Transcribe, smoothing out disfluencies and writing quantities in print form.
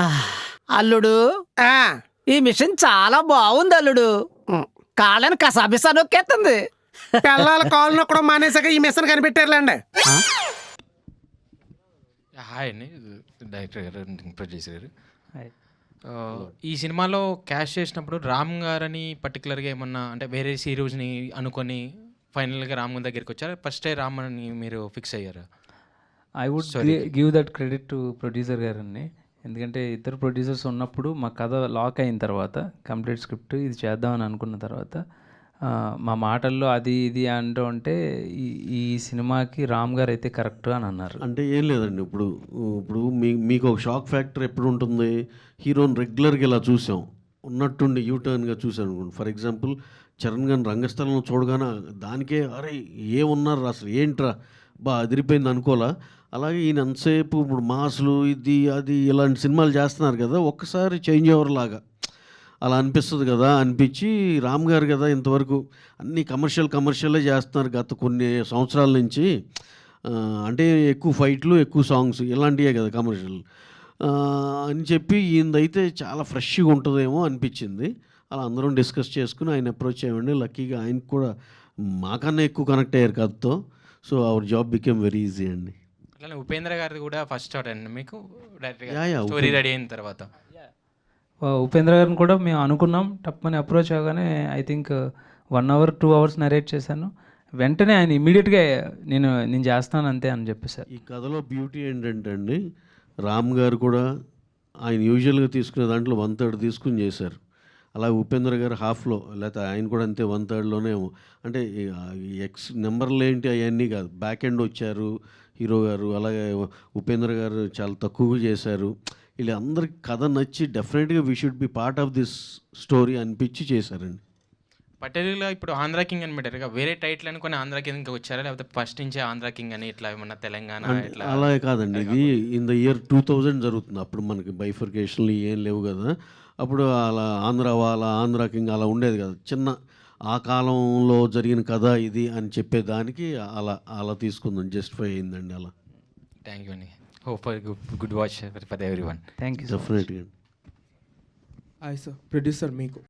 ఆ, అల్లుడు ఆ, ఈ మిషన్ చాలా బాగుంది అల్లుడు. ఉం. కాళ్ళని కసాబిసా నొక్కేస్తుంది. పిల్లల కాళ్ళు నొక్కడం మానేసాక ఈ మిషన్ కనిపెట్టారులేండి. హాయ్ అండి, డైరెక్టర్ గారు, ప్రొడ్యూసర్ గారు. హాయ్. ఆ, ఈ సినిమాలో క్యాష్ చేసినప్పుడు రామ్ గారని పర్టికులర్గా ఏమన్నా అంటే వేరే హీరోస్ని అనుకొని ఫైనల్గా రామ్ గారి దగ్గరికి వచ్చారా? ఫస్టే రామ్ అని మీరు ఫిక్స్ అయ్యారా? I would Sorry. Give that credit to producer గారండి. ఎందుకంటే ఇద్దరు ప్రొడ్యూసర్స్ ఉన్నప్పుడు మా కథ లాక్ అయిన తర్వాత కంప్లీట్ స్క్రిప్ట్ ఇది చేద్దామని అనుకున్న తర్వాత మా మాటల్లో అది ఇది అంటూ ఉంటే ఈ సినిమాకి రామ్ గారు అయితే కరెక్ట్ అని అన్నారు. అంటే ఏం లేదండి, ఇప్పుడు మీకు ఒక షాక్ ఫ్యాక్టర్ ఎప్పుడు ఉంటుంది? హీరోని రెగ్యులర్గా ఇలా చూసాం, ఉన్నట్టుండి యూటర్న్గా చూసాను అనుకోండి. ఫర్ ఎగ్జాంపుల్ చరణ్ గారిని రంగస్థలంలో చూడగానే దానికే అరే ఏమున్నారు అసలు ఏంట్రా బా అదిరిపోయింది అనుకోలా. అలాగే ఈయన ఎంతసేపు ఇప్పుడు మాసులు ఇది అది ఇలాంటి సినిమాలు చేస్తున్నారు కదా, ఒక్కసారి చేంజ్ ఓవర్ లాగా అలా అనిపిస్తుంది కదా. అనిపించి రామ్ గారు కదా ఇంతవరకు అన్ని కమర్షియలే చేస్తున్నారు గత కొన్ని సంవత్సరాల నుంచి. అంటే ఎక్కువ ఫైట్లు ఎక్కువ సాంగ్స్ ఇలాంటివే కదా కమర్షియల్ అని చెప్పి ఈయనదైతే చాలా ఫ్రెష్గా ఉంటుందేమో అనిపించింది. అలా అందరం డిస్కస్ చేసుకుని ఆయన అప్రోచ్ అయ్యండి. లక్కీగా ఆయనకు కూడా మాకన్నా ఎక్కువ కనెక్ట్ అయ్యారు కథతో. So our job became very easy అండి. అలానే ఉపేంద్ర గారిది కూడా ఫస్ట్ షాట్ అండి మీకు డైరెక్ట్గా Yeah, స్టోరీ రెడీ అయిన తర్వాత. ఉపేంద్ర గారిని కూడా మేము అనుకున్నాం, టప్పని అప్రోచ్ అవ్వగానే I think 1 hour 2 hours narrate చేశాను. వెంటనే ఆయన ఇమీడియట్గా నేను చేస్తాను అంతే అని చెప్పేశారు. ఈ కథలో బ్యూటీ ఏంటంటే అండి, రామ్ గారు కూడా ఆయన యూజువల్గా తీసుకునే దాంట్లో 1/3 తీసుకుని చేశారు. అలాగే ఉపేంద్ర గారు హాఫ్లో, లేకపోతే ఆయన కూడా అంతే 1/3లోనే. అంటే ఎక్స్ నెంబర్లు ఏంటి అవన్నీ కాదు, బ్యాక్ ఎండ్ వచ్చారు హీరో గారు. అలాగే ఉపేంద్ర గారు చాలా తక్కువగా చేశారు. వీళ్ళు అందరికి కథ నచ్చి డెఫినెట్గా we should be part of this story అనిపించి చేశారండి. పర్టికులర్గా ఇప్పుడు ఆంధ్ర కింగ్ అని పెట్టారు, వేరే టైటిల్ అనుకుని ఆంధ్ర కింగ్ వచ్చారా, లేకపోతే ఫస్ట్ నుంచే ఆంధ్ర కింగ్ అని ఇట్లా ఏమన్నా తెలంగాణ ఇట్లా? అలాగే కాదండి, ఇది ఇన్ ద ఇయర్ 2000 జరుగుతుంది. అప్పుడు మనకి బైఫర్కేషన్లు ఏం లేవు కదా. అప్పుడు అలా ఆంధ్ర కింగ్ అలా ఉండేది కదా. చిన్న ఆ కాలంలో జరిగిన కథ ఇది అని చెప్పేదానికి అలా తీసుకుందాం, జస్టిఫై అయిందండి అలా. థ్యాంక్ యూ అండి. Hope for good watch for every one. Thank you. డెఫినెట్గా. హాయ్ సార్, ప్రొడ్యూసర్ మీకు